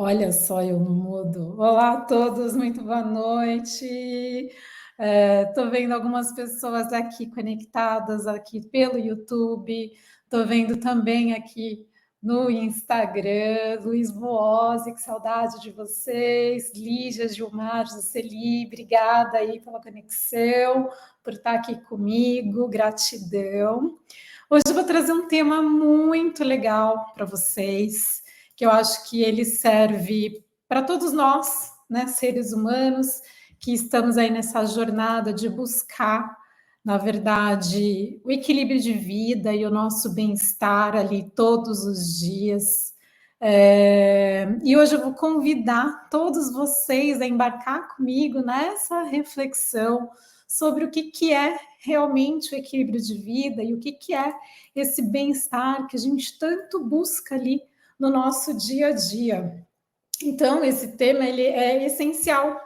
Olha só, eu não mudo. Olá a todos, muito boa noite. Estou vendo algumas pessoas aqui conectadas aqui pelo YouTube. Estou vendo também aqui no Instagram, Luiz Boose, que saudade de vocês. Lígia, Gilmar, Jocely, obrigada aí pela conexão, por estar aqui comigo, gratidão. Hoje eu vou trazer um tema muito legal para vocês, que eu acho que ele serve para todos nós, né, seres humanos, que estamos aí nessa jornada de buscar, na verdade, o equilíbrio de vida e o nosso bem-estar ali todos os dias. E hoje eu vou convidar todos vocês a embarcar comigo nessa reflexão sobre o que é realmente o equilíbrio de vida e o que é esse bem-estar que a gente tanto busca ali no nosso dia a dia. Então, esse tema ele é essencial,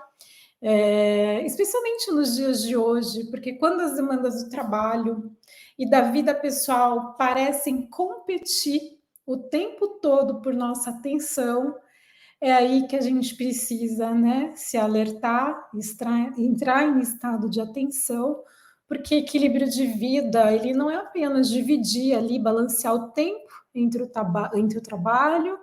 especialmente nos dias de hoje, porque quando as demandas do trabalho e da vida pessoal parecem competir o tempo todo por nossa atenção, é aí que a gente precisa, né, se alertar, entrar em estado de atenção, porque equilíbrio de vida, ele não é apenas dividir ali, balancear o tempo entre o trabalho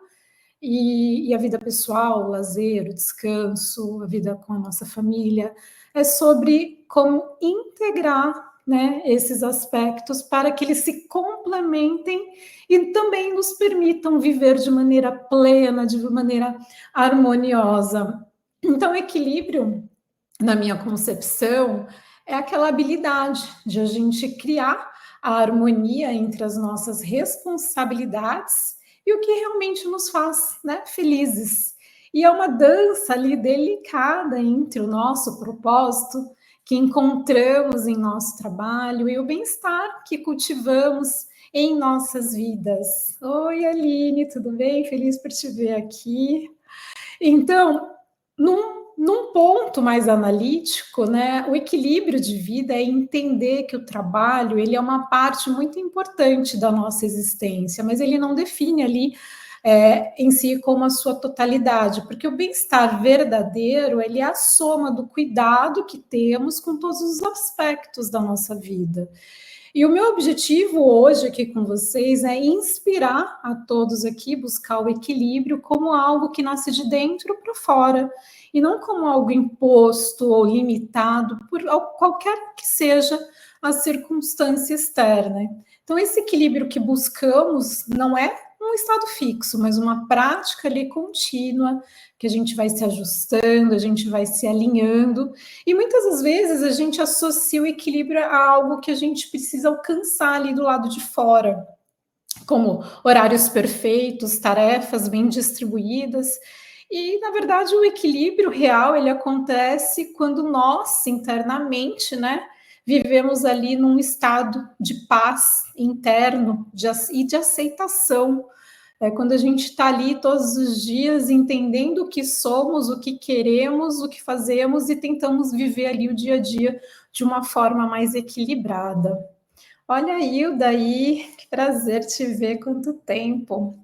e a vida pessoal, o lazer, o descanso, a vida com a nossa família. É sobre como integrar, né, esses aspectos para que eles se complementem e também nos permitam viver de maneira plena, de maneira harmoniosa. Então, equilíbrio, na minha concepção, é aquela habilidade de a gente criar a harmonia entre as nossas responsabilidades e o que realmente nos faz, né, felizes. E é uma dança ali delicada entre o nosso propósito que encontramos em nosso trabalho e o bem-estar que cultivamos em nossas vidas. Oi, Aline, tudo bem? Feliz por te ver aqui. Então, num ponto mais analítico, né, o equilíbrio de vida é entender que o trabalho ele é uma parte muito importante da nossa existência, mas ele não define ali em si como a sua totalidade, porque o bem-estar verdadeiro ele é a soma do cuidado que temos com todos os aspectos da nossa vida. E o meu objetivo hoje aqui com vocês é inspirar a todos aqui, buscar o equilíbrio como algo que nasce de dentro para fora, e não como algo imposto ou limitado por qualquer que seja a circunstância externa. Então, esse equilíbrio que buscamos não é um estado fixo, mas uma prática ali contínua, que a gente vai se ajustando, a gente vai se alinhando, e muitas das vezes a gente associa o equilíbrio a algo que a gente precisa alcançar ali do lado de fora, como horários perfeitos, tarefas bem distribuídas. E, na verdade, o equilíbrio real, ele acontece quando nós, internamente, né, vivemos ali num estado de paz interno e de aceitação. É quando a gente está ali todos os dias entendendo o que somos, o que queremos, o que fazemos e tentamos viver ali o dia a dia de uma forma mais equilibrada. Olha, Hilda aí, que prazer te ver, quanto tempo.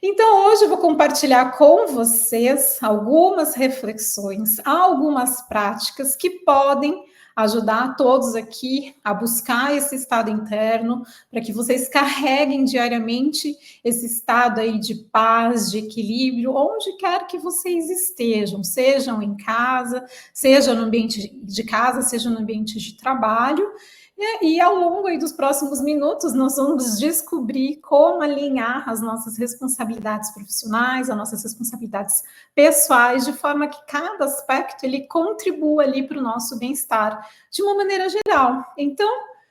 Então, hoje eu vou compartilhar com vocês algumas reflexões, algumas práticas que podem ajudar todos aqui a buscar esse estado interno, para que vocês carreguem diariamente esse estado aí de paz, de equilíbrio, onde quer que vocês estejam, sejam em casa, seja no ambiente de casa, seja no ambiente de trabalho. E ao longo aí dos próximos minutos, nós vamos descobrir como alinhar as nossas responsabilidades profissionais, as nossas responsabilidades pessoais, de forma que cada aspecto ele contribua ali para o nosso bem-estar de uma maneira geral. Então,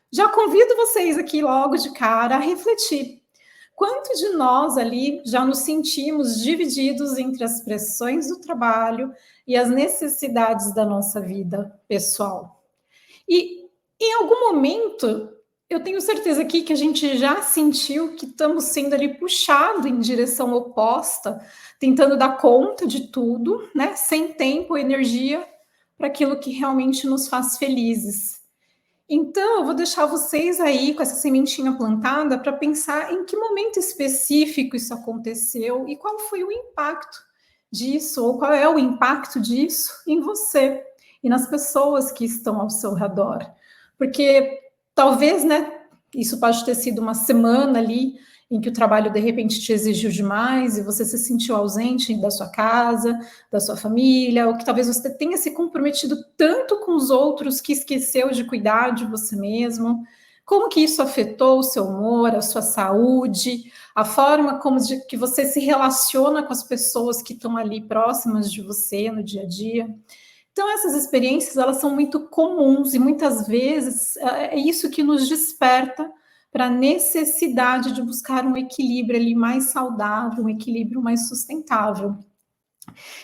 já convido vocês aqui logo de cara a refletir. Quanto de nós ali já nos sentimos divididos entre as pressões do trabalho e as necessidades da nossa vida pessoal? E em algum momento, eu tenho certeza aqui que a gente já sentiu que estamos sendo ali puxado em direção oposta, tentando dar conta de tudo, né? Sem tempo, energia para aquilo que realmente nos faz felizes. Então, eu vou deixar vocês aí com essa sementinha plantada para pensar em que momento específico isso aconteceu e qual foi o impacto disso, ou qual é o impacto disso em você e nas pessoas que estão ao seu redor. Porque talvez, né, isso pode ter sido uma semana ali em que o trabalho de repente te exigiu demais e você se sentiu ausente da sua casa, da sua família, ou que talvez você tenha se comprometido tanto com os outros que esqueceu de cuidar de você mesmo. Como que isso afetou o seu humor, a sua saúde, a forma que você se relaciona com as pessoas que estão ali próximas de você no dia a dia? Então, essas experiências, elas são muito comuns e muitas vezes é isso que nos desperta para a necessidade de buscar um equilíbrio ali mais saudável, um equilíbrio mais sustentável.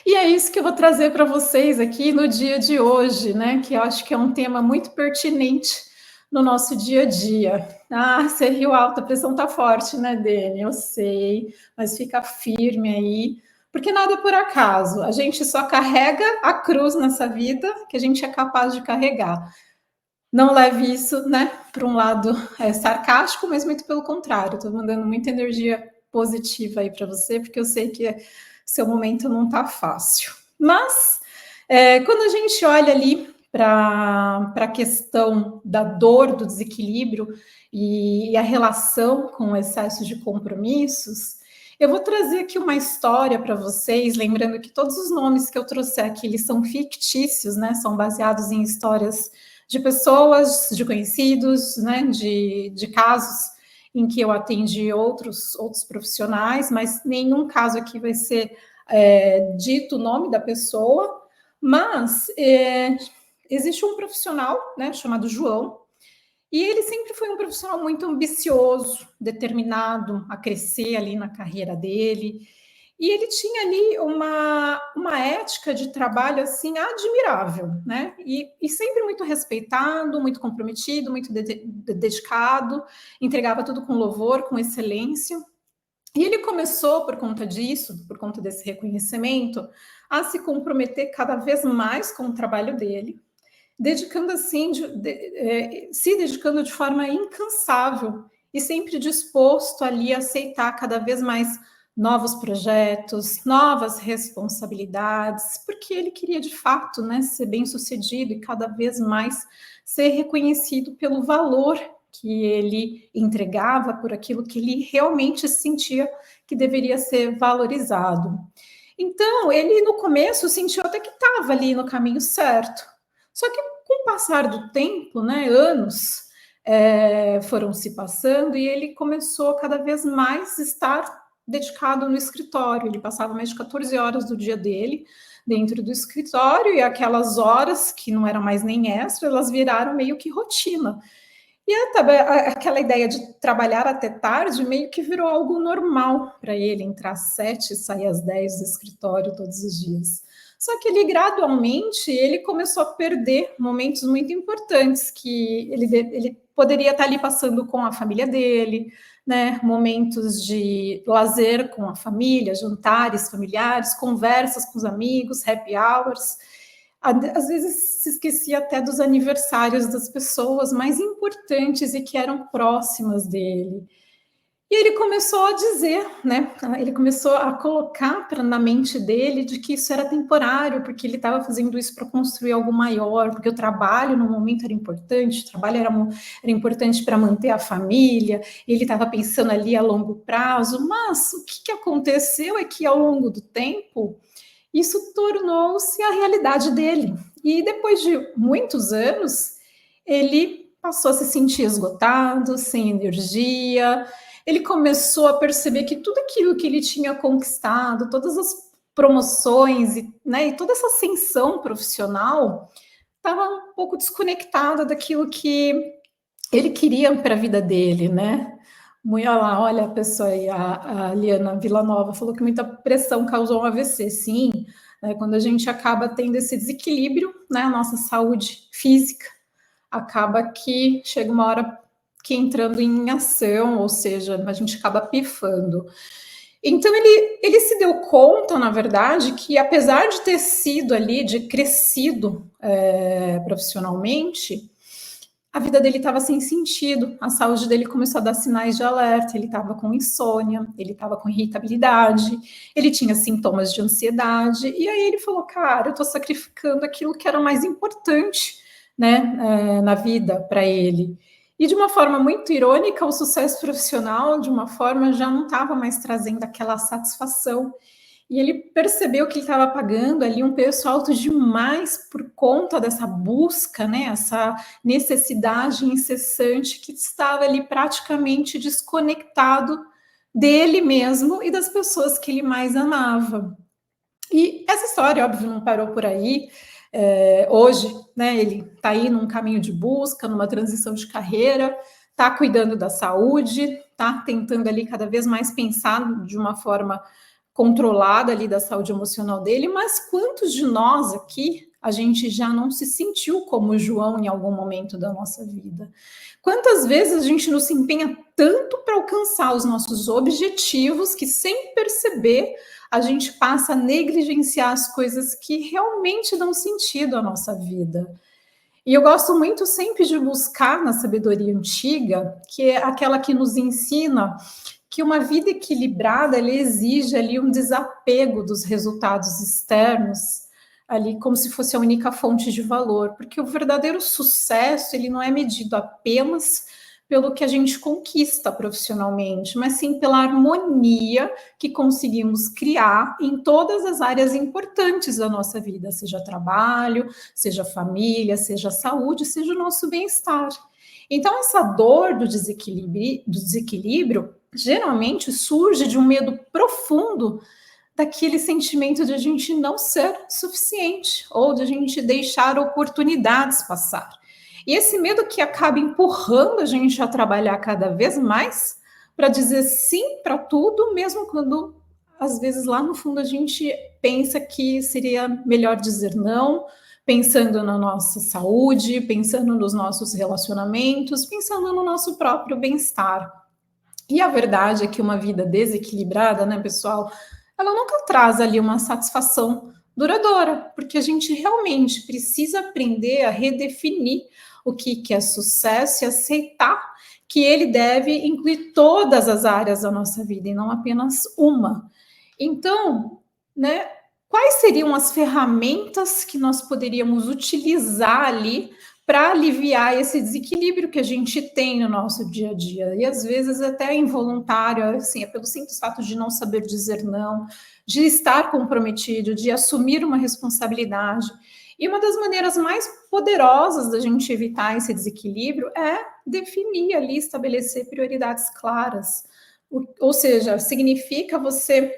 E é isso que eu vou trazer para vocês aqui no dia de hoje, né? Que eu acho que é um tema muito pertinente no nosso dia a dia. Ah, você riu alto, a pressão tá forte, né, Dani? Eu sei, mas fica firme aí, porque nada é por acaso. A gente só carrega a cruz nessa vida que a gente é capaz de carregar. Não leve isso, né, para um lado sarcástico, mas muito pelo contrário. Estou mandando muita energia positiva aí para você, porque eu sei que seu momento não está fácil. Mas quando a gente olha ali para a questão da dor, do desequilíbrio e a relação com o excesso de compromissos, eu vou trazer aqui uma história para vocês, lembrando que todos os nomes que eu trouxe aqui, eles são fictícios, né? São baseados em histórias de pessoas, de conhecidos, né? De casos em que eu atendi outros profissionais, mas nenhum caso aqui vai ser dito o nome da pessoa, mas existe um profissional, né, chamado João, e ele sempre foi um profissional muito ambicioso, determinado a crescer ali na carreira dele. E ele tinha ali uma ética de trabalho assim admirável, né? E sempre muito respeitado, muito comprometido, muito dedicado, entregava tudo com louvor, com excelência. E ele começou, por conta disso, por conta desse reconhecimento, a se comprometer cada vez mais com o trabalho dele, dedicando assim, se dedicando de forma incansável e sempre disposto ali a aceitar cada vez mais novos projetos, novas responsabilidades, porque ele queria de fato, né, ser bem-sucedido e cada vez mais ser reconhecido pelo valor que ele entregava, por aquilo que ele realmente sentia que deveria ser valorizado. Então, ele no começo sentiu até que estava ali no caminho certo. Só que com o passar do tempo, né, anos foram se passando e ele começou cada vez mais estar dedicado no escritório. Ele passava mais de 14 horas do dia dele dentro do escritório e aquelas horas que não eram mais nem extra, elas viraram meio que rotina. E aquela ideia de trabalhar até tarde meio que virou algo normal para ele, entrar às 7 e sair às 10 do escritório todos os dias. Só que ele gradualmente ele começou a perder momentos muito importantes que ele poderia estar ali passando com a família dele, né? Momentos de lazer com a família, jantares familiares, conversas com os amigos, happy hours. Às vezes se esquecia até dos aniversários das pessoas mais importantes e que eram próximas dele. E ele começou a dizer, né? Ele começou a colocar na mente dele de que isso era temporário, porque ele estava fazendo isso para construir algo maior, porque o trabalho no momento era importante, o trabalho era importante para manter a família, ele estava pensando ali a longo prazo, mas o que aconteceu é que ao longo do tempo isso tornou-se a realidade dele. E depois de muitos anos, ele passou a se sentir esgotado, sem energia. Ele começou a perceber que tudo aquilo que ele tinha conquistado, todas as promoções e toda essa ascensão profissional, estava um pouco desconectada daquilo que ele queria para a vida dele, né? Olha a pessoa aí, a Liana Villanova falou que muita pressão causou um AVC. Sim, né, quando a gente acaba tendo esse desequilíbrio, né, a nossa saúde física acaba que chega uma hora que entrando em ação, ou seja, a gente acaba pifando. Então ele se deu conta, na verdade, que apesar de ter sido ali, de crescido profissionalmente, a vida dele estava sem sentido, a saúde dele começou a dar sinais de alerta, ele estava com insônia, ele estava com irritabilidade, ele tinha sintomas de ansiedade, e aí ele falou, cara, eu estou sacrificando aquilo que era mais importante, né, na vida para ele. E de uma forma muito irônica, o sucesso profissional, de uma forma, já não estava mais trazendo aquela satisfação. E ele percebeu que ele estava pagando ali um preço alto demais por conta dessa busca, né? Essa necessidade incessante que estava ali praticamente desconectado dele mesmo e das pessoas que ele mais amava. E essa história, óbvio, não parou por aí. Hoje, né, ele está aí num caminho de busca, numa transição de carreira, está cuidando da saúde, está tentando ali cada vez mais pensar de uma forma controlada ali da saúde emocional dele, mas quantos de nós aqui a gente já não se sentiu como o João em algum momento da nossa vida? Quantas vezes a gente nos empenha tanto para alcançar os nossos objetivos que, sem perceber, a gente passa a negligenciar as coisas que realmente dão sentido à nossa vida. E eu gosto muito sempre de buscar na sabedoria antiga, que é aquela que nos ensina que uma vida equilibrada, ela exige ali um desapego dos resultados externos, ali como se fosse a única fonte de valor, porque o verdadeiro sucesso, ele não é medido apenas pelo que a gente conquista profissionalmente, mas sim pela harmonia que conseguimos criar em todas as áreas importantes da nossa vida, seja trabalho, seja família, seja saúde, seja o nosso bem-estar. Então, essa dor do desequilíbrio geralmente surge de um medo profundo daquele sentimento de a gente não ser suficiente ou de a gente deixar oportunidades passar. E esse medo que acaba empurrando a gente a trabalhar cada vez mais para dizer sim para tudo, mesmo quando às vezes lá no fundo a gente pensa que seria melhor dizer não, pensando na nossa saúde, pensando nos nossos relacionamentos, pensando no nosso próprio bem-estar. E a verdade é que uma vida desequilibrada, né, pessoal, ela nunca traz ali uma satisfação duradoura, porque a gente realmente precisa aprender a redefinir o que é sucesso e aceitar que ele deve incluir todas as áreas da nossa vida e não apenas uma. Então, né, quais seriam as ferramentas que nós poderíamos utilizar ali para aliviar esse desequilíbrio que a gente tem no nosso dia a dia? E às vezes até é involuntário, assim, é pelo simples fato de não saber dizer não, de estar comprometido, de assumir uma responsabilidade. E uma das maneiras mais poderosas da gente evitar esse desequilíbrio é definir ali, estabelecer prioridades claras. Ou seja, significa você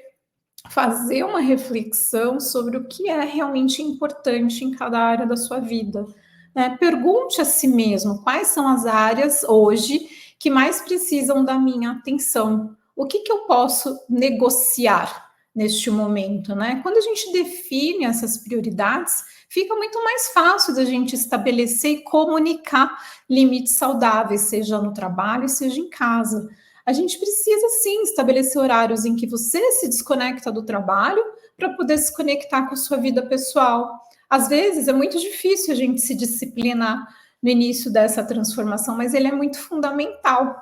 fazer uma reflexão sobre o que é realmente importante em cada área da sua vida. Né? Pergunte a si mesmo quais são as áreas hoje que mais precisam da minha atenção. O que eu posso negociar neste momento? Né? Quando a gente define essas prioridades, fica muito mais fácil da gente estabelecer e comunicar limites saudáveis, seja no trabalho, seja em casa. A gente precisa, sim, estabelecer horários em que você se desconecta do trabalho para poder se conectar com a sua vida pessoal. Às vezes, é muito difícil a gente se disciplinar no início dessa transformação, mas ele é muito fundamental,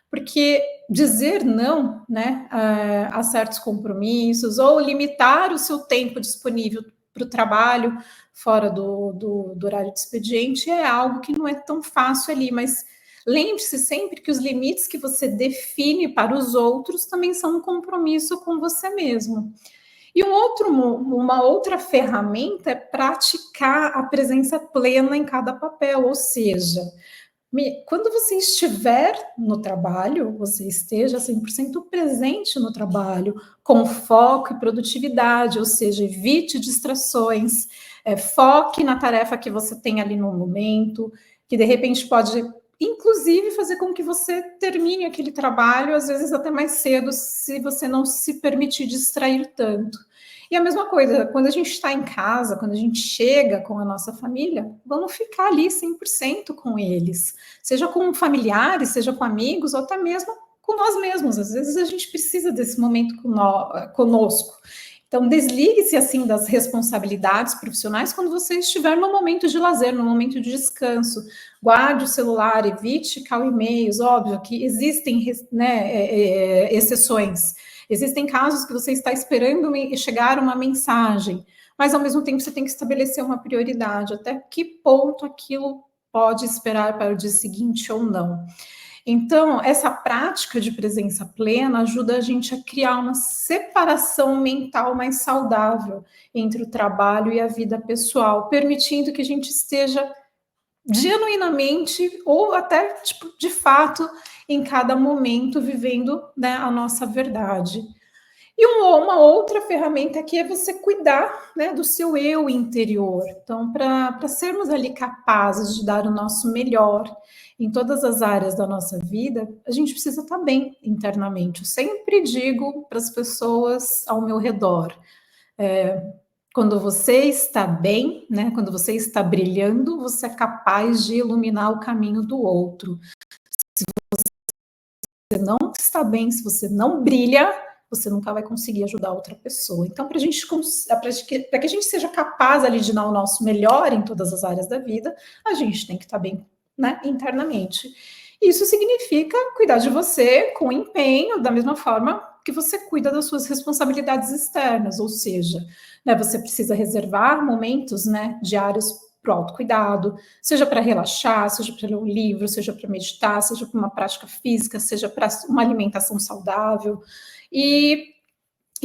porque dizer não, né, a certos compromissos ou limitar o seu tempo disponível para o trabalho fora do horário de expediente é algo que não é tão fácil ali, mas lembre-se sempre que os limites que você define para os outros também são um compromisso com você mesmo. E uma outra ferramenta é praticar a presença plena em cada papel, ou seja, quando você estiver no trabalho, você esteja 100% presente no trabalho, com foco e produtividade, ou seja, evite distrações, foque na tarefa que você tem ali no momento, que de repente pode inclusive fazer com que você termine aquele trabalho, às vezes até mais cedo, se você não se permitir distrair tanto. E a mesma coisa, quando a gente está em casa, quando a gente chega com a nossa família, vamos ficar ali 100% com eles, seja com familiares, seja com amigos, ou até mesmo com nós mesmos. Às vezes a gente precisa desse momento conosco. Então, desligue-se, assim, das responsabilidades profissionais quando você estiver no momento de lazer, no momento de descanso. Guarde o celular, evite ficar e-mails. Óbvio que existem, né, exceções. Existem casos que você está esperando chegar uma mensagem, mas, ao mesmo tempo, você tem que estabelecer uma prioridade. Até que ponto aquilo pode esperar para o dia seguinte ou não. Então, essa prática de presença plena ajuda a gente a criar uma separação mental mais saudável entre o trabalho e a vida pessoal, permitindo que a gente esteja genuinamente ou até tipo, de fato em cada momento vivendo, né, a nossa verdade. E uma outra ferramenta aqui é você cuidar, né, do seu eu interior. Então, para sermos ali capazes de dar o nosso melhor em todas as áreas da nossa vida, a gente precisa estar bem internamente. Eu sempre digo para as pessoas ao meu redor, quando você está bem, né, quando você está brilhando, você é capaz de iluminar o caminho do outro. Se você não está bem, se você não brilha, você nunca vai conseguir ajudar outra pessoa. Então, para que a gente seja capaz ali de dar o nosso melhor em todas as áreas da vida, a gente tem que estar bem, né, internamente. Isso significa cuidar de você com empenho, da mesma forma que você cuida das suas responsabilidades externas, ou seja, né, você precisa reservar momentos, né, diários para o autocuidado, seja para relaxar, seja para ler um livro, seja para meditar, seja para uma prática física, seja para uma alimentação saudável. E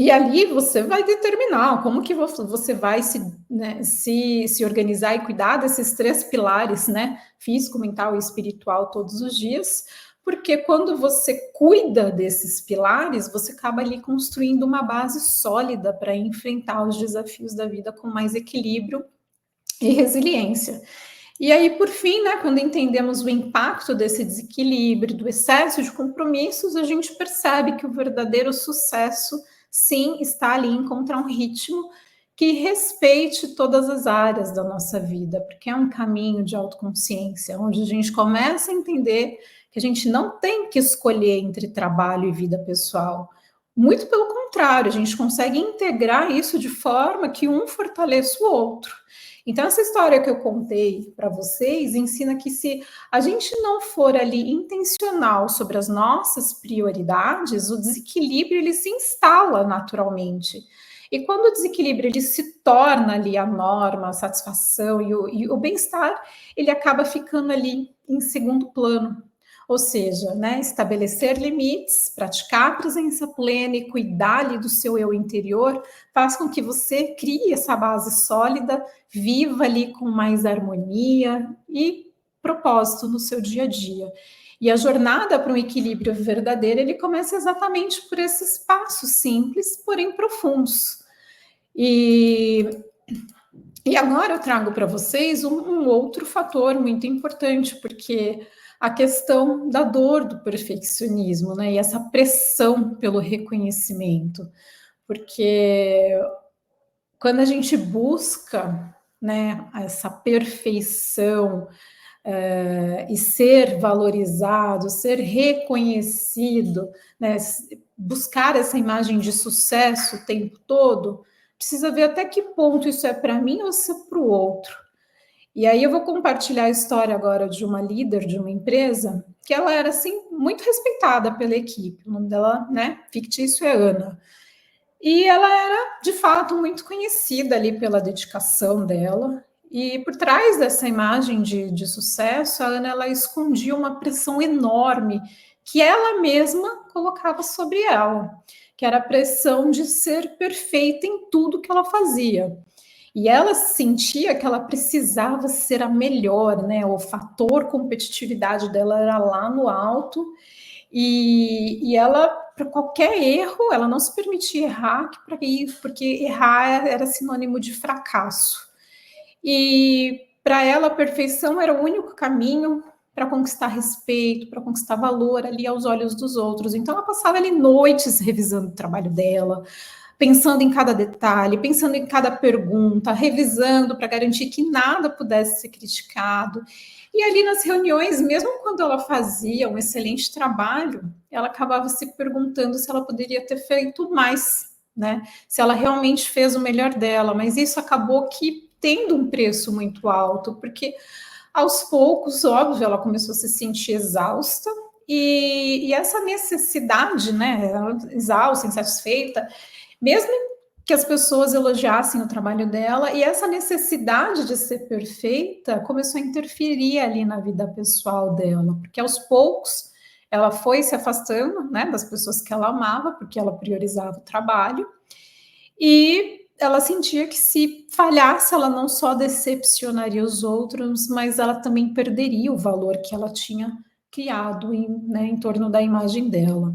ali você vai determinar como que você vai né, se organizar e cuidar desses 3 pilares, né? Físico, mental e espiritual todos os dias, porque quando você cuida desses pilares, você acaba ali construindo uma base sólida para enfrentar os desafios da vida com mais equilíbrio e resiliência. E aí, por fim, né, quando entendemos o impacto desse desequilíbrio, do excesso de compromissos, a gente percebe que o verdadeiro sucesso, sim, está ali em encontrar um ritmo que respeite todas as áreas da nossa vida, porque é um caminho de autoconsciência, onde a gente começa a entender que a gente não tem que escolher entre trabalho e vida pessoal. Muito pelo contrário, a gente consegue integrar isso de forma que um fortaleça o outro. Então, essa história que eu contei para vocês ensina que se a gente não for ali intencional sobre as nossas prioridades, o desequilíbrio ele se instala naturalmente. E quando o desequilíbrio ele se torna ali a norma, a satisfação e o bem-estar, ele acaba ficando ali em segundo plano. Ou seja, né, estabelecer limites, praticar a presença plena e cuidar ali do seu eu interior faz com que você crie essa base sólida, viva ali com mais harmonia e propósito no seu dia a dia. E a jornada para um equilíbrio verdadeiro, ele começa exatamente por esses passos simples, porém profundos. E agora eu trago para vocês um outro fator muito importante, porque a questão da dor do perfeccionismo, né? E essa pressão pelo reconhecimento. Porque quando a gente busca, né, essa perfeição e ser valorizado, ser reconhecido, né, buscar essa imagem de sucesso o tempo todo, precisa ver até que ponto isso é para mim ou se é para o outro. E aí eu vou compartilhar a história agora de uma líder de uma empresa que ela era assim muito respeitada pela equipe. O nome dela, né, fictício é Ana. E ela era, de fato, muito conhecida ali pela dedicação dela. E por trás dessa imagem de sucesso, a Ana ela escondia uma pressão enorme que ela mesma colocava sobre ela, que era a pressão de ser perfeita em tudo que ela fazia. E ela sentia que ela precisava ser a melhor, né? O fator competitividade dela era lá no alto. E ela, para qualquer erro, ela não se permitia errar, porque errar era sinônimo de fracasso. E para ela, a perfeição era o único caminho para conquistar respeito, para conquistar valor ali aos olhos dos outros. Então, ela passava ali noites revisando o trabalho dela, pensando em cada detalhe, pensando em cada pergunta, revisando para garantir que nada pudesse ser criticado. E ali nas reuniões, mesmo quando ela fazia um excelente trabalho, ela acabava se perguntando se ela poderia ter feito mais, né? Se ela realmente fez o melhor dela, mas isso acabou que tendo um preço muito alto, porque aos poucos, óbvio, ela começou a se sentir exausta, e essa necessidade, né, exausta, insatisfeita, mesmo que as pessoas elogiassem o trabalho dela, e essa necessidade de ser perfeita começou a interferir ali na vida pessoal dela, porque aos poucos ela foi se afastando, né, das pessoas que ela amava, porque ela priorizava o trabalho, e ela sentia que se falhasse, ela não só decepcionaria os outros, mas ela também perderia o valor que ela tinha criado em torno da imagem dela.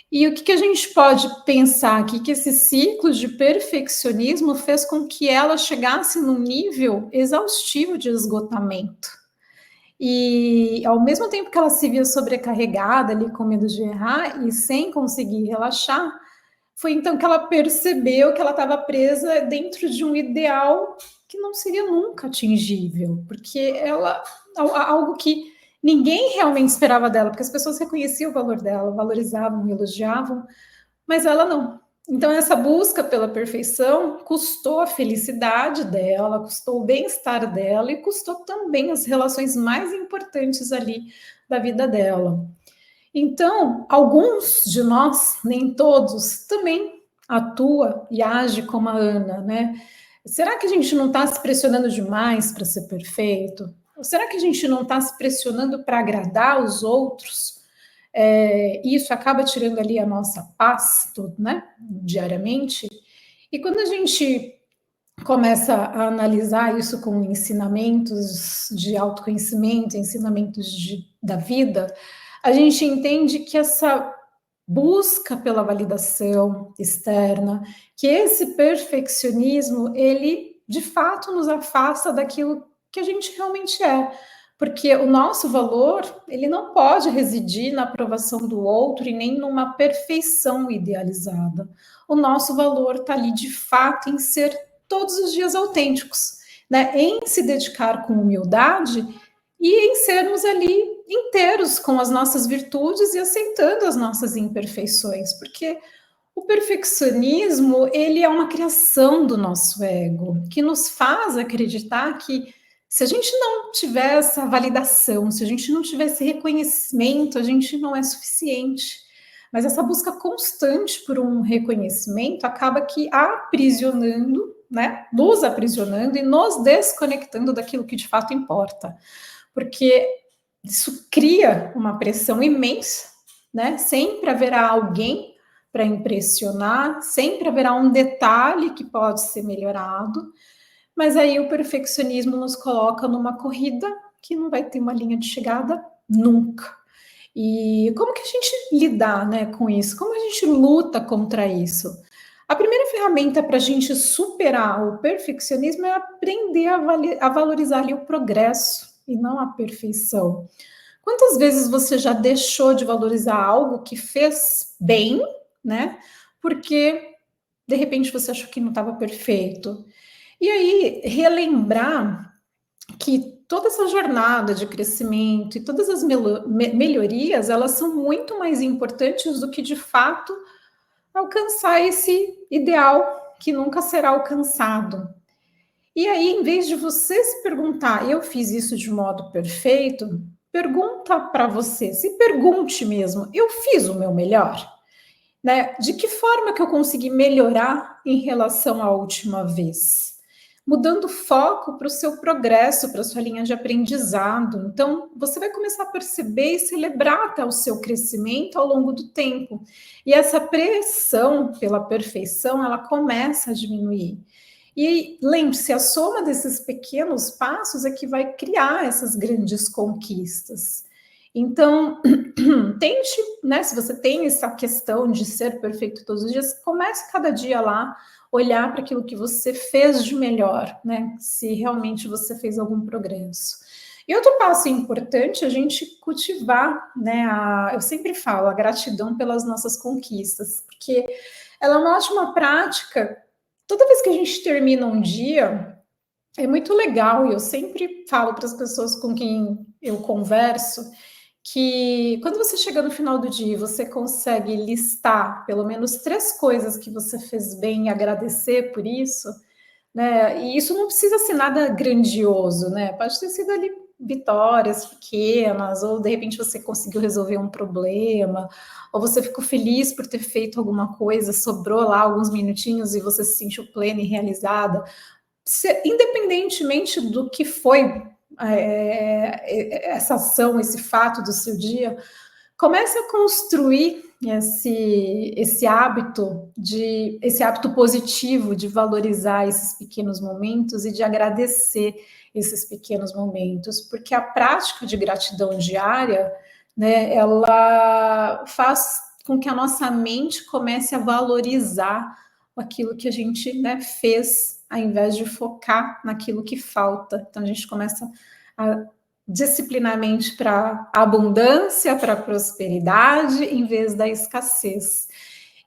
E o que a gente pode pensar aqui? Que esse ciclo de perfeccionismo fez com que ela chegasse num nível exaustivo de esgotamento. E ao mesmo tempo que ela se via sobrecarregada ali, com medo de errar e sem conseguir relaxar, foi então que ela percebeu que ela estava presa dentro de um ideal que não seria nunca atingível, porque ela algo que ninguém realmente esperava dela, porque as pessoas reconheciam o valor dela, valorizavam, elogiavam, mas ela não. Então essa busca pela perfeição custou a felicidade dela, custou o bem-estar dela e custou também as relações mais importantes ali da vida dela. Então, alguns de nós, nem todos, também atua e age como a Ana, né? Será que a gente não está se pressionando demais para ser perfeito? Ou será que a gente não está se pressionando para agradar os outros? Isso acaba tirando ali a nossa paz, tudo, né? Diariamente. E quando a gente começa a analisar isso com ensinamentos de autoconhecimento, ensinamentos da vida, a gente entende que essa busca pela validação externa, que esse perfeccionismo, ele de fato nos afasta daquilo que a gente realmente é. Porque o nosso valor, ele não pode residir na aprovação do outro e nem numa perfeição idealizada. O nosso valor está ali de fato em ser todos os dias autênticos, né? Em se dedicar com humildade e em sermos ali inteiros com as nossas virtudes e aceitando as nossas imperfeições, porque o perfeccionismo, ele é uma criação do nosso ego, que nos faz acreditar que se a gente não tiver essa validação, se a gente não tiver esse reconhecimento, a gente não é suficiente. Mas essa busca constante por um reconhecimento acaba que aprisionando, né, nos aprisionando e nos desconectando daquilo que de fato importa. Porque isso cria uma pressão imensa, né? Sempre haverá alguém para impressionar, sempre haverá um detalhe que pode ser melhorado, mas aí o perfeccionismo nos coloca numa corrida que não vai ter uma linha de chegada nunca. E como que a gente lidar, né, com isso? Como a gente luta contra isso? A primeira ferramenta para a gente superar o perfeccionismo é aprender a valorizar ali o progresso e não a perfeição. Quantas vezes você já deixou de valorizar algo que fez bem, né? Porque de repente você achou que não estava perfeito. E aí, relembrar que toda essa jornada de crescimento e todas as melhorias, elas são muito mais importantes do que, de fato, alcançar esse ideal que nunca será alcançado. E aí, em vez de você se perguntar, eu fiz isso de modo perfeito, pergunta para você, se pergunte mesmo, eu fiz o meu melhor? Né? De que forma que eu consegui melhorar em relação à última vez? Mudando foco para o seu progresso, para a sua linha de aprendizado. Então, você vai começar a perceber e celebrar até o seu crescimento ao longo do tempo. E essa pressão pela perfeição, ela começa a diminuir. E lembre-se, a soma desses pequenos passos é que vai criar essas grandes conquistas. Então, tente, né? Se você tem essa questão de ser perfeito todos os dias, comece cada dia lá, olhar para aquilo que você fez de melhor, né? Se realmente você fez algum progresso. E outro passo importante é a gente cultivar, né? Eu sempre falo, a gratidão pelas nossas conquistas, porque ela é uma ótima prática. Toda vez que a gente termina um dia, é muito legal, e eu sempre falo para as pessoas com quem eu converso, que quando você chega no final do dia, você consegue listar pelo menos 3 coisas que você fez bem e agradecer por isso, né? E isso não precisa ser nada grandioso, né? Pode ter sido ali vitórias pequenas, ou de repente você conseguiu resolver um problema, ou você ficou feliz por ter feito alguma coisa, sobrou lá alguns minutinhos e você se sentiu plena e realizada. Independentemente do que foi essa ação, esse fato do seu dia, comece a construir esse hábito positivo de valorizar esses pequenos momentos e de agradecer esses pequenos momentos, porque a prática de gratidão diária, né, ela faz com que a nossa mente comece a valorizar aquilo que a gente, né, fez, ao invés de focar naquilo que falta. Então a gente começa a disciplinamente para a abundância, para a prosperidade, em vez da escassez.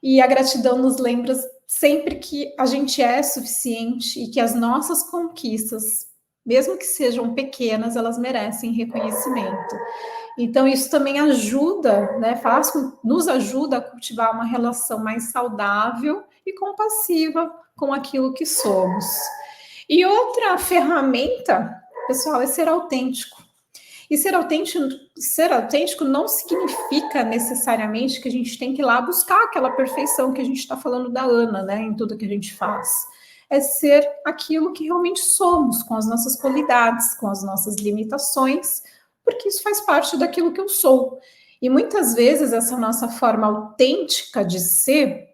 E a gratidão nos lembra sempre que a gente é suficiente e que as nossas conquistas, mesmo que sejam pequenas, elas merecem reconhecimento. Então, isso também ajuda, né, nos ajuda a cultivar uma relação mais saudável e compassiva com aquilo que somos. E outra ferramenta, pessoal, é ser autêntico. E ser autêntico não significa necessariamente que a gente tem que ir lá buscar aquela perfeição que a gente está falando da Ana, né, em tudo que a gente faz. É ser aquilo que realmente somos, com as nossas qualidades, com as nossas limitações, porque isso faz parte daquilo que eu sou. E muitas vezes essa nossa forma autêntica de ser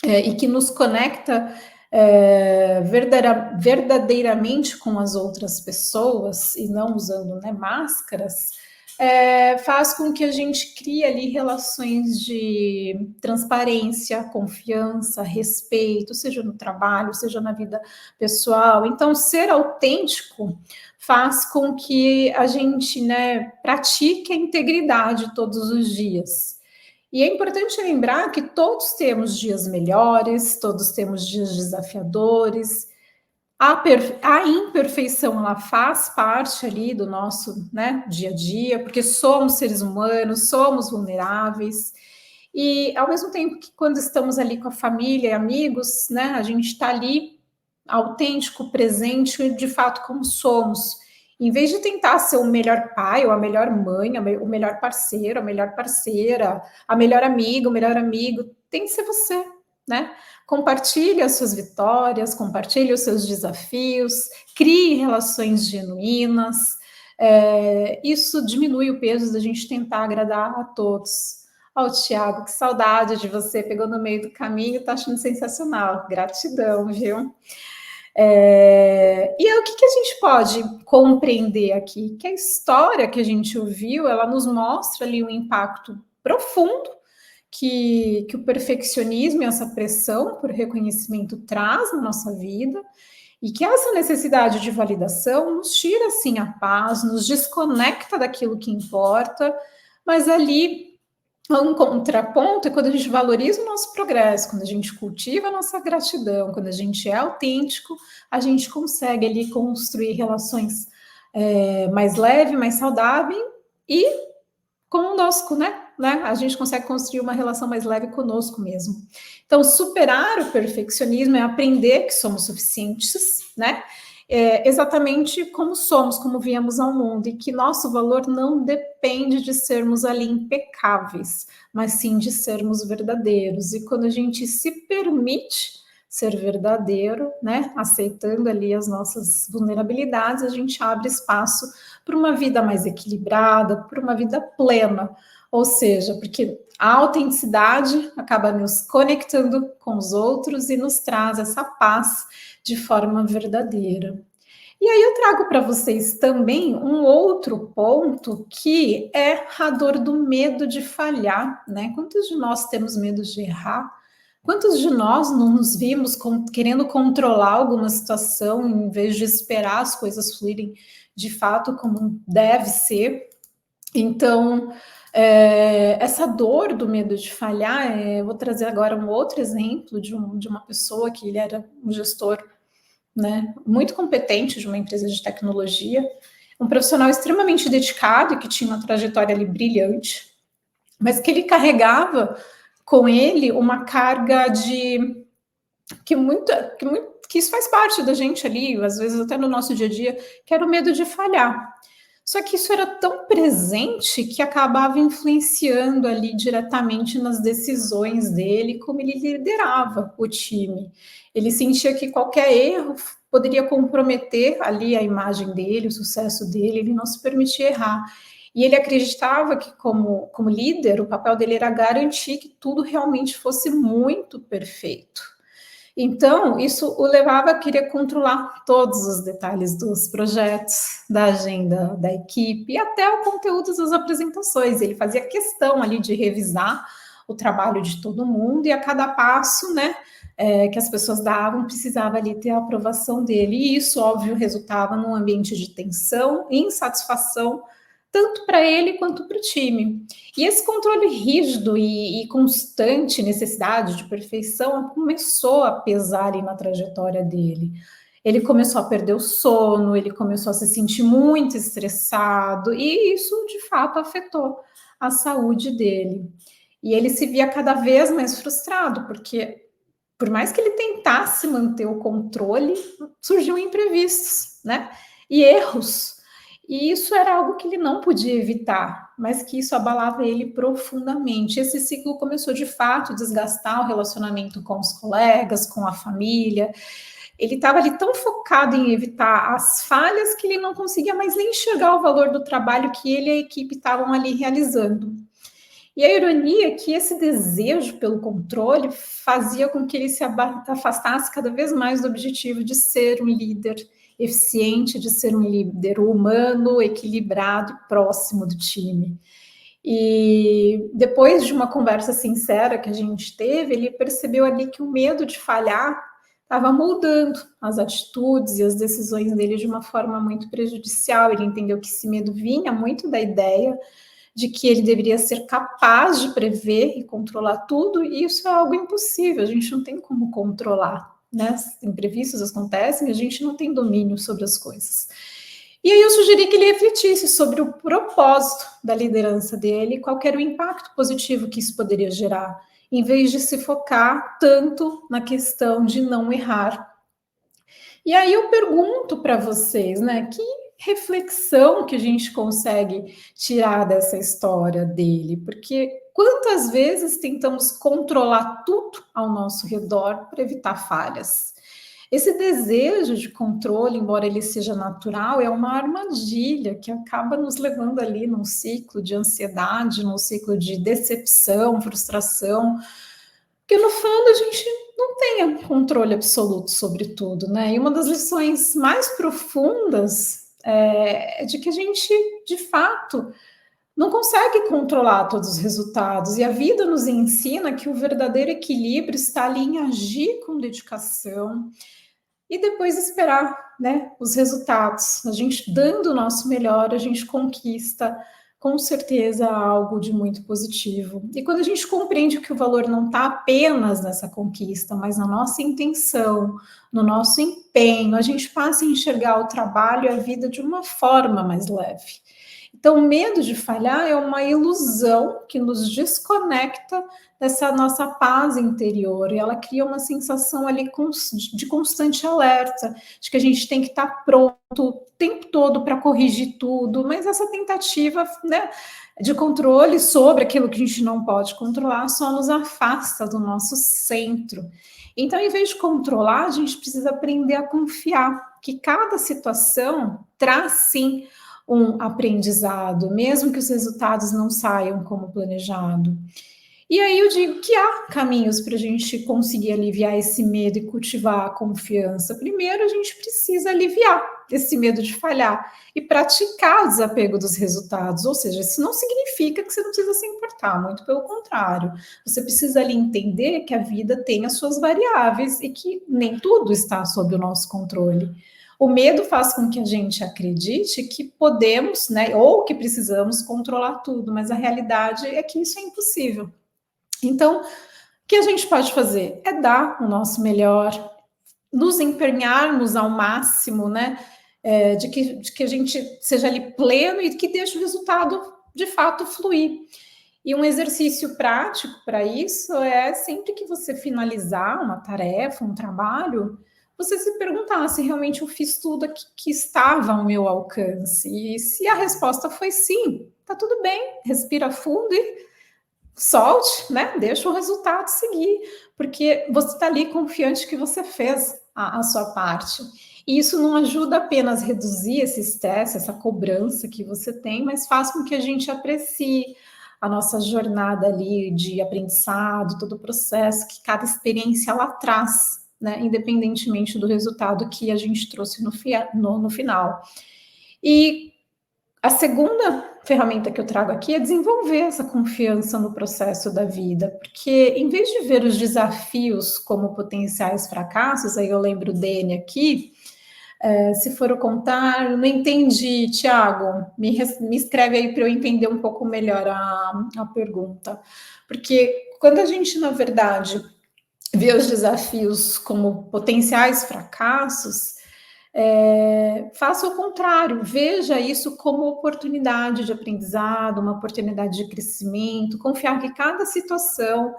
e que nos conecta verdadeiramente com as outras pessoas e não usando, né, máscaras, faz com que a gente crie ali relações de transparência, confiança, respeito, seja no trabalho, seja na vida pessoal. Então, ser autêntico faz com que a gente, né, pratique a integridade todos os dias. E é importante lembrar que todos temos dias melhores, todos temos dias desafiadores. A imperfeição, ela faz parte ali do nosso, né, dia a dia, porque somos seres humanos, somos vulneráveis. E ao mesmo tempo que quando estamos ali com a família e amigos, né, a gente está ali autêntico, presente, de fato como somos. Em vez de tentar ser o melhor pai, ou a melhor mãe, o melhor parceiro, a melhor parceira, a melhor amiga, o melhor amigo, tem que ser você, né? Compartilhe as suas vitórias, compartilhe os seus desafios, crie relações genuínas. Isso diminui o peso da gente tentar agradar a todos. Ó, Tiago, que saudade de você, pegou no meio do caminho, tá achando sensacional. Gratidão, viu? E aí, o que a gente pode compreender aqui? Que a história que a gente ouviu, ela nos mostra ali um impacto profundo que o perfeccionismo e essa pressão por reconhecimento traz na nossa vida, e que essa necessidade de validação nos tira, assim, a paz, nos desconecta daquilo que importa, mas ali um contraponto é quando a gente valoriza o nosso progresso, quando a gente cultiva a nossa gratidão, quando a gente é autêntico, a gente consegue ali construir relações mais leve, mais saudável e conosco, né? A gente consegue construir uma relação mais leve conosco mesmo. Então, superar o perfeccionismo é aprender que somos suficientes, né? Exatamente como somos, como viemos ao mundo, e que nosso valor não depende de sermos ali impecáveis, mas sim de sermos verdadeiros. E quando a gente se permite ser verdadeiro, né, aceitando ali as nossas vulnerabilidades, a gente abre espaço para uma vida mais equilibrada, para uma vida plena. Ou seja, porque a autenticidade acaba nos conectando com os outros e nos traz essa paz de forma verdadeira. E aí eu trago para vocês também um outro ponto que é a dor do medo de falhar, né? Quantos de nós temos medo de errar? Quantos de nós não nos vimos querendo controlar alguma situação em vez de esperar as coisas fluírem de fato como deve ser? Então, essa dor do medo de falhar, vou trazer agora um outro exemplo de uma pessoa que ele era um gestor, né, muito competente de uma empresa de tecnologia, um profissional extremamente dedicado e que tinha uma trajetória ali brilhante, mas que ele carregava com ele uma carga de que isso faz parte da gente ali, às vezes até no nosso dia a dia, que era o medo de falhar. Só que isso era tão presente que acabava influenciando ali diretamente nas decisões dele, como ele liderava o time. Ele sentia que qualquer erro poderia comprometer ali a imagem dele, o sucesso dele, ele não se permitia errar. E ele acreditava que, como líder, o papel dele era garantir que tudo realmente fosse muito perfeito. Então, isso o levava a querer controlar todos os detalhes dos projetos, da agenda da equipe e até o conteúdo das apresentações. Ele fazia questão ali de revisar o trabalho de todo mundo e a cada passo, né, que as pessoas davam, precisava ali ter a aprovação dele. E isso, óbvio, resultava num ambiente de tensão e insatisfação, tanto para ele quanto para o time. E esse controle rígido e constante necessidade de perfeição começou a pesar ali na trajetória dele. Ele começou a perder o sono, ele começou a se sentir muito estressado, e isso de fato afetou a saúde dele. E ele se via cada vez mais frustrado, porque por mais que ele tentasse manter o controle, surgiam imprevistos, né? E erros. E isso era algo que ele não podia evitar, mas que isso abalava ele profundamente. Esse ciclo começou de fato a desgastar o relacionamento com os colegas, com a família. Ele estava ali tão focado em evitar as falhas que ele não conseguia mais nem enxergar o valor do trabalho que ele e a equipe estavam ali realizando. E a ironia é que esse desejo pelo controle fazia com que ele se afastasse cada vez mais do objetivo de ser um líder eficiente, de ser um líder humano, equilibrado e próximo do time. E depois de uma conversa sincera que a gente teve, ele percebeu ali que o medo de falhar estava moldando as atitudes e as decisões dele de uma forma muito prejudicial. Ele entendeu que esse medo vinha muito da ideia de que ele deveria ser capaz de prever e controlar tudo, e isso é algo impossível, a gente não tem como controlar, né? Imprevistos acontecem, a gente não tem domínio sobre as coisas. E aí eu sugeri que ele refletisse sobre o propósito da liderança dele e qual era o impacto positivo que isso poderia gerar, em vez de se focar tanto na questão de não errar. E aí eu pergunto para vocês, né, que reflexão que a gente consegue tirar dessa história dele? Porque quantas vezes tentamos controlar tudo ao nosso redor para evitar falhas? Esse desejo de controle, embora ele seja natural, é uma armadilha que acaba nos levando ali num ciclo de ansiedade, num ciclo de decepção, frustração, porque no fundo a gente não tem controle absoluto sobre tudo, né? E uma das lições mais profundas é de que a gente, de fato, não consegue controlar todos os resultados. E a vida nos ensina que o verdadeiro equilíbrio está ali em agir com dedicação e depois esperar, né, os resultados. A gente dando o nosso melhor, a gente conquista com certeza algo de muito positivo. E quando a gente compreende que o valor não está apenas nessa conquista, mas na nossa intenção, no nosso empenho, a gente passa a enxergar o trabalho e a vida de uma forma mais leve. Então, o medo de falhar é uma ilusão que nos desconecta dessa nossa paz interior, e ela cria uma sensação ali de constante alerta, de que a gente tem que estar pronto o tempo todo para corrigir tudo, mas essa tentativa, né, de controle sobre aquilo que a gente não pode controlar só nos afasta do nosso centro. Então, em vez de controlar, a gente precisa aprender a confiar que cada situação traz sim um aprendizado, mesmo que os resultados não saiam como planejado. E aí eu digo que há caminhos para a gente conseguir aliviar esse medo e cultivar a confiança. Primeiro, a gente precisa aliviar esse medo de falhar e praticar o desapego dos resultados. Ou seja, isso não significa que você não precisa se importar, muito pelo contrário. Você precisa ali entender que a vida tem as suas variáveis e que nem tudo está sob o nosso controle. O medo faz com que a gente acredite que podemos, né, ou que precisamos controlar tudo, mas a realidade é que isso é impossível. Então, o que a gente pode fazer? É dar o nosso melhor, nos empenharmos ao máximo, né? de que a gente seja ali pleno e que deixe o resultado de fato fluir. E um exercício prático para isso é sempre que você finalizar uma tarefa, um trabalho, você se perguntar se realmente eu fiz tudo que estava ao meu alcance. E se a resposta foi sim, tá tudo bem, respira fundo e solte, né? Deixa o resultado seguir, porque você está ali confiante que você fez a sua parte. E isso não ajuda apenas a reduzir esse estresse, essa cobrança que você tem, mas faz com que a gente aprecie a nossa jornada ali de aprendizado, todo o processo que cada experiência ela traz, né? Independentemente do resultado que a gente trouxe no final. E a segunda ferramenta que eu trago aqui é desenvolver essa confiança no processo da vida, porque em vez de ver os desafios como potenciais fracassos, aí eu lembro o Dene aqui, se for o contar, não entendi, Tiago, me escreve aí para eu entender um pouco melhor a pergunta, porque quando a gente, na verdade, vê os desafios como potenciais fracassos, faça o contrário, veja isso como oportunidade de aprendizado, uma oportunidade de crescimento, confiar que cada situação,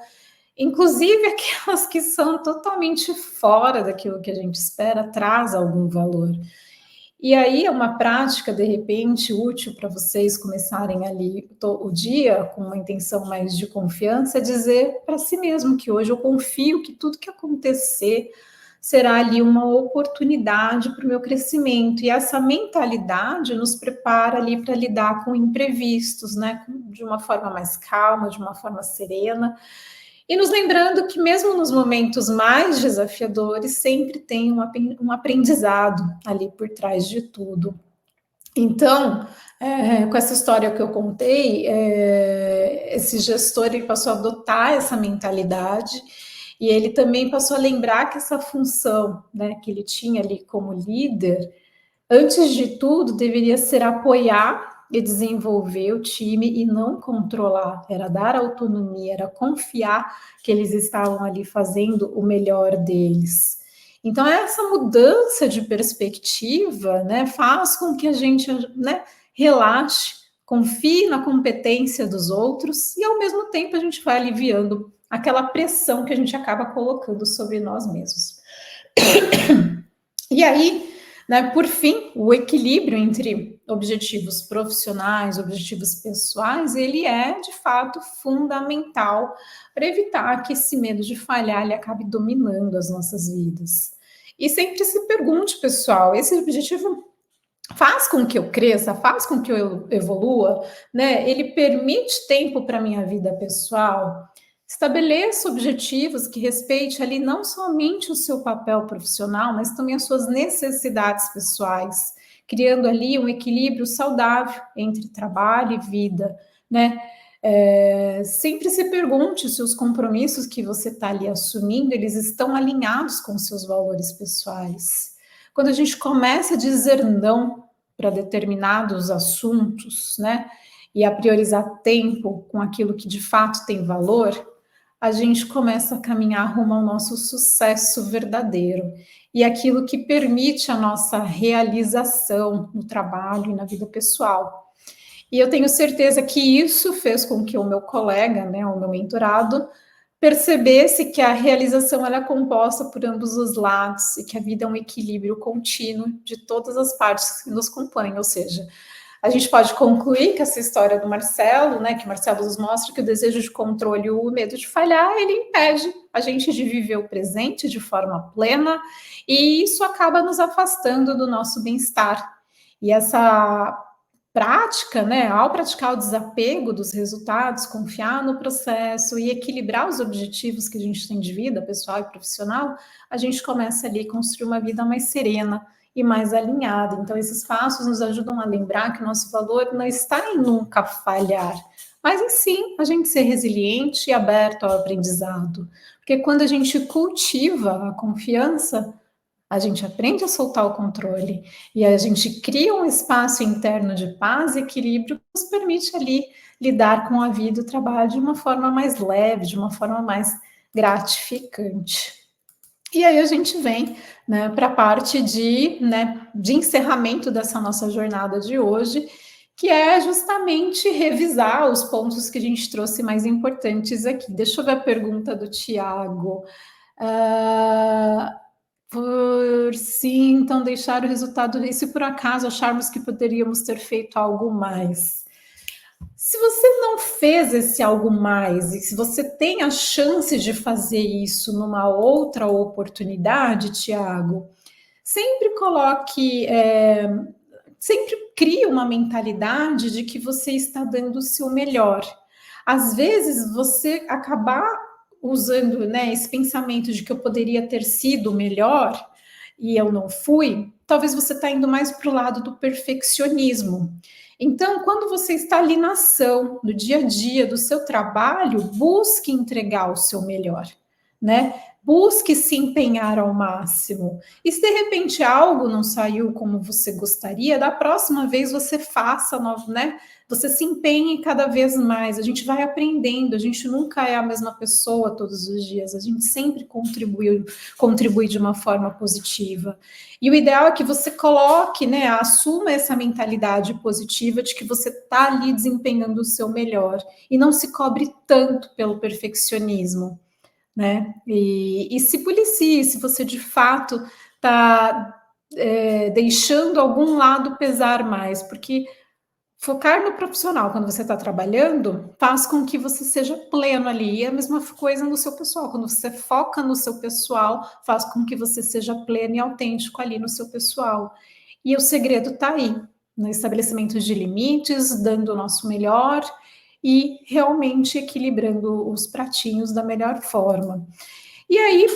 inclusive aquelas que são totalmente fora daquilo que a gente espera, traz algum valor. E aí é uma prática, de repente, útil para vocês começarem ali o dia com uma intenção mais de confiança, dizer para si mesmo que hoje eu confio que tudo que acontecer será ali uma oportunidade para o meu crescimento. E essa mentalidade nos prepara ali para lidar com imprevistos, né? De uma forma mais calma, de uma forma serena. E nos lembrando que mesmo nos momentos mais desafiadores, sempre tem um aprendizado ali por trás de tudo. Então, com essa história que eu contei, esse gestor ele passou a adotar essa mentalidade e ele também passou a lembrar que essa função, né, que ele tinha ali como líder, antes de tudo, deveria ser apoiar e desenvolver o time e não controlar, era dar autonomia, era confiar que eles estavam ali fazendo o melhor deles. Então, essa mudança de perspectiva, né, faz com que a gente, né, relaxe, confie na competência dos outros e, ao mesmo tempo, a gente vai aliviando aquela pressão que a gente acaba colocando sobre nós mesmos. E aí, né, por fim, o equilíbrio entre objetivos profissionais, objetivos pessoais, ele é, de fato, fundamental para evitar que esse medo de falhar ele acabe dominando as nossas vidas. E sempre se pergunte, pessoal, esse objetivo faz com que eu cresça, faz com que eu evolua, né? Ele permite tempo para a minha vida pessoal? Estabeleça objetivos que respeite ali não somente o seu papel profissional, mas também as suas necessidades pessoais, criando ali um equilíbrio saudável entre trabalho e vida, né? Sempre se pergunte se os compromissos que você está ali assumindo, eles estão alinhados com seus valores pessoais. Quando a gente começa a dizer não para determinados assuntos, né, e a priorizar tempo com aquilo que de fato tem valor, a gente começa a caminhar rumo ao nosso sucesso verdadeiro e aquilo que permite a nossa realização no trabalho e na vida pessoal. E eu tenho certeza que isso fez com que o meu colega, né, o meu mentorado, percebesse que a realização ela é composta por ambos os lados e que a vida é um equilíbrio contínuo de todas as partes que nos compõem, ou seja, a gente pode concluir que essa história do Marcelo, né, que o Marcelo nos mostra que o desejo de controle e o medo de falhar, ele impede a gente de viver o presente de forma plena e isso acaba nos afastando do nosso bem-estar. E essa prática, né, ao praticar o desapego dos resultados, confiar no processo e equilibrar os objetivos que a gente tem de vida, pessoal e profissional, a gente começa ali a construir uma vida mais serena e mais alinhada. Então, esses passos nos ajudam a lembrar que o nosso valor não está em nunca falhar, mas em sim a gente ser resiliente e aberto ao aprendizado. Porque quando a gente cultiva a confiança, a gente aprende a soltar o controle e a gente cria um espaço interno de paz e equilíbrio que nos permite ali lidar com a vida e o trabalho de uma forma mais leve, de uma forma mais gratificante. E aí a gente vem, né, para a parte de encerramento dessa nossa jornada de hoje, que é justamente revisar os pontos que a gente trouxe mais importantes aqui. Deixa eu ver a pergunta do Tiago. Por sim, então deixar o resultado, e se por acaso acharmos que poderíamos ter feito algo mais? Se você não fez esse algo mais, e se você tem a chance de fazer isso numa outra oportunidade, Tiago, sempre coloque, sempre crie uma mentalidade de que você está dando o seu melhor. Às vezes, você acabar usando, né, esse pensamento de que eu poderia ter sido melhor e eu não fui, talvez você está indo mais para o lado do perfeccionismo. Então, quando você está ali na ação, no dia a dia do seu trabalho, busque entregar o seu melhor, né? Busque se empenhar ao máximo. E se de repente algo não saiu como você gostaria, da próxima vez você faça, né? Você se empenhe cada vez mais. A gente vai aprendendo, a gente nunca é a mesma pessoa todos os dias, a gente sempre contribui de uma forma positiva. E o ideal é que você coloque, né, assuma essa mentalidade positiva de que você está ali desempenhando o seu melhor e não se cobre tanto pelo perfeccionismo, né? E se policie, se você de fato está deixando algum lado pesar mais, porque focar no profissional quando você está trabalhando faz com que você seja pleno ali. E a mesma coisa no seu pessoal. Quando você foca no seu pessoal, faz com que você seja pleno e autêntico ali no seu pessoal. E o segredo está aí, no estabelecimento de limites, dando o nosso melhor e realmente equilibrando os pratinhos da melhor forma. E aí,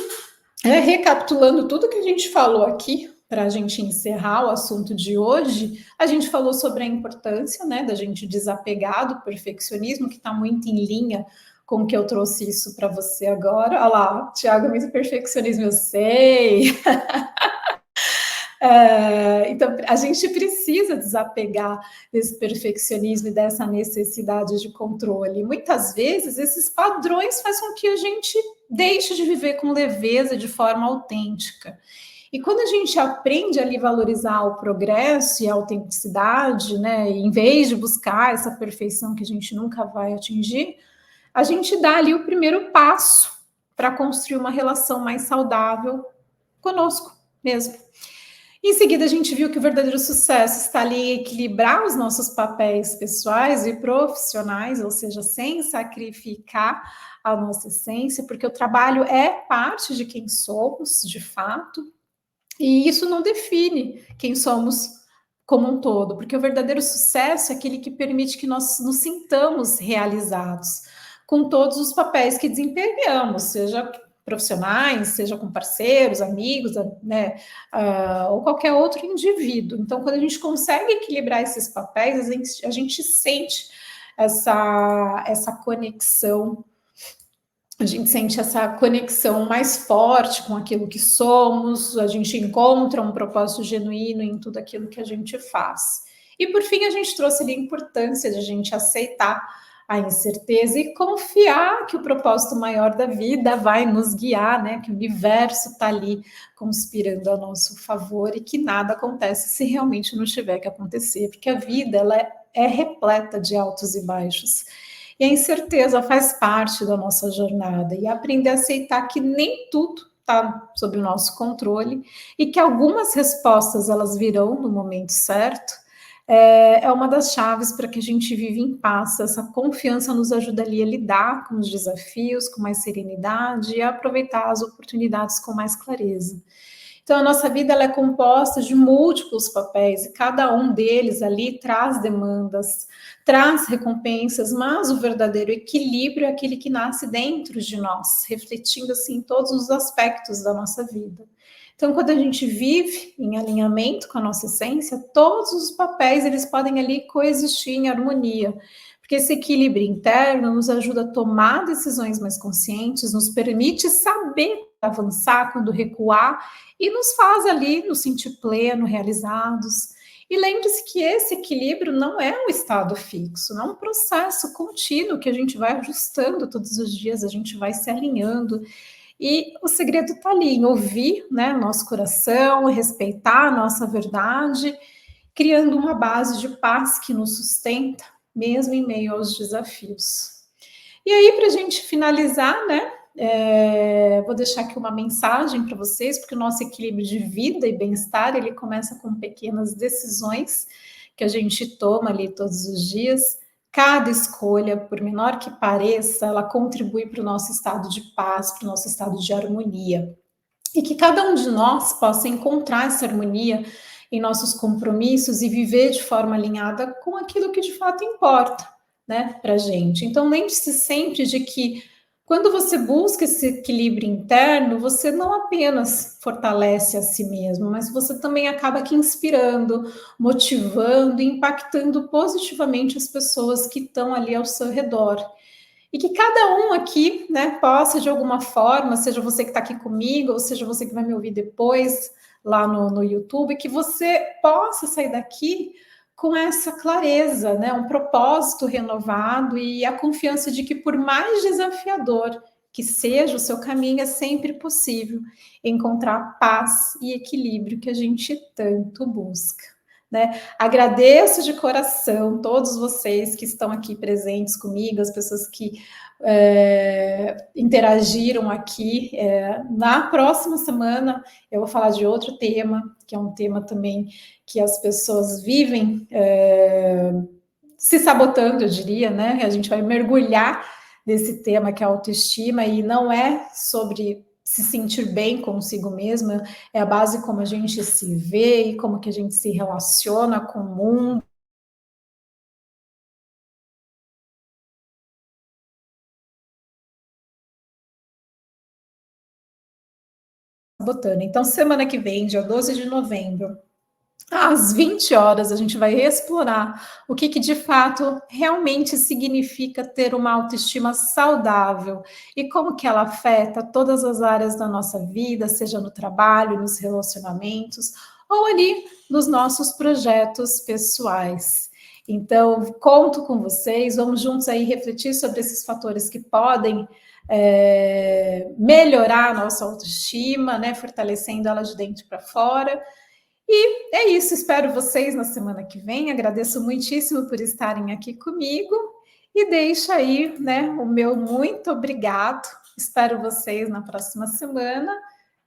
recapitulando tudo que a gente falou aqui, para a gente encerrar o assunto de hoje, a gente falou sobre a importância, né, da gente desapegar do perfeccionismo, que está muito em linha com que eu trouxe isso para você agora. Olha lá, Tiago, muito perfeccionismo, eu sei. Então, a gente precisa desapegar desse perfeccionismo e dessa necessidade de controle. Muitas vezes, esses padrões fazem com que a gente deixe de viver com leveza, de forma autêntica. E quando a gente aprende ali valorizar o progresso e a autenticidade, né, em vez de buscar essa perfeição que a gente nunca vai atingir, a gente dá ali o primeiro passo para construir uma relação mais saudável conosco mesmo. Em seguida, a gente viu que o verdadeiro sucesso está ali em equilibrar os nossos papéis pessoais e profissionais, ou seja, sem sacrificar a nossa essência, porque o trabalho é parte de quem somos, de fato, e isso não define quem somos como um todo, porque o verdadeiro sucesso é aquele que permite que nós nos sintamos realizados com todos os papéis que desempenhamos, seja profissionais, seja com parceiros, amigos, né, ou qualquer outro indivíduo. Então, quando a gente consegue equilibrar esses papéis, a gente sente essa conexão, a gente sente essa conexão mais forte com aquilo que somos, a gente encontra um propósito genuíno em tudo aquilo que a gente faz. E por fim, a gente trouxe ali a importância de a gente aceitar a incerteza e confiar que o propósito maior da vida vai nos guiar, né? Que o universo está ali conspirando a nosso favor e que nada acontece se realmente não tiver que acontecer, porque a vida ela é repleta de altos e baixos. E a incerteza faz parte da nossa jornada e aprender a aceitar que nem tudo está sob o nosso controle e que algumas respostas elas virão no momento certo é uma das chaves para que a gente viva em paz. Essa confiança nos ajuda ali a lidar com os desafios com mais serenidade e a aproveitar as oportunidades com mais clareza. Então, a nossa vida ela é composta de múltiplos papéis, e cada um deles ali traz demandas, traz recompensas, mas o verdadeiro equilíbrio é aquele que nasce dentro de nós, refletindo assim todos os aspectos da nossa vida. Então, quando a gente vive em alinhamento com a nossa essência, todos os papéis eles podem ali coexistir em harmonia, porque esse equilíbrio interno nos ajuda a tomar decisões mais conscientes, nos permite saber avançar, quando recuar, e nos faz ali nos sentir pleno, realizados. E lembre-se que esse equilíbrio não é um estado fixo, não é um processo contínuo que a gente vai ajustando todos os dias, a gente vai se alinhando. E o segredo está ali, em ouvir, né, nosso coração, respeitar a nossa verdade, criando uma base de paz que nos sustenta, mesmo em meio aos desafios. E aí, para a gente finalizar, né, vou deixar aqui uma mensagem para vocês, porque o nosso equilíbrio de vida e bem-estar, ele começa com pequenas decisões que a gente toma ali todos os dias. Cada escolha, por menor que pareça, ela contribui para o nosso estado de paz, para o nosso estado de harmonia. E que cada um de nós possa encontrar essa harmonia em nossos compromissos e viver de forma alinhada com aquilo que de fato importa, né, para a gente. Então, lembre-se sempre de que quando você busca esse equilíbrio interno, você não apenas fortalece a si mesmo, mas você também acaba aqui inspirando, motivando e impactando positivamente as pessoas que estão ali ao seu redor. E que cada um aqui, né, possa de alguma forma, seja você que está aqui comigo, ou seja você que vai me ouvir depois lá no YouTube, que você possa sair daqui com essa clareza, né, um propósito renovado e a confiança de que por mais desafiador que seja o seu caminho, é sempre possível encontrar paz e equilíbrio que a gente tanto busca. Né? Agradeço de coração todos vocês que estão aqui presentes comigo, as pessoas que interagiram aqui. Na próxima semana eu vou falar de outro tema, que é um tema também que as pessoas vivem se sabotando, eu diria, né? A gente vai mergulhar nesse tema que é a autoestima, e não é sobre se sentir bem consigo mesma, é a base como a gente se vê e como que a gente se relaciona com o mundo. Sabotando. Então, semana que vem, dia 12 de novembro, às 20 horas, a gente vai explorar o que de fato realmente significa ter uma autoestima saudável e como que ela afeta todas as áreas da nossa vida, seja no trabalho, nos relacionamentos ou ali nos nossos projetos pessoais. Então, conto com vocês, vamos juntos aí refletir sobre esses fatores que podem melhorar a nossa autoestima, né, fortalecendo ela de dentro para fora. E é isso, espero vocês na semana que vem. Agradeço muitíssimo por estarem aqui comigo e deixo aí, né, o meu muito obrigado. Espero vocês na próxima semana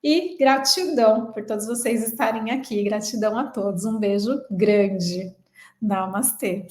e gratidão por todos vocês estarem aqui. Gratidão a todos. Um beijo grande. Namastê.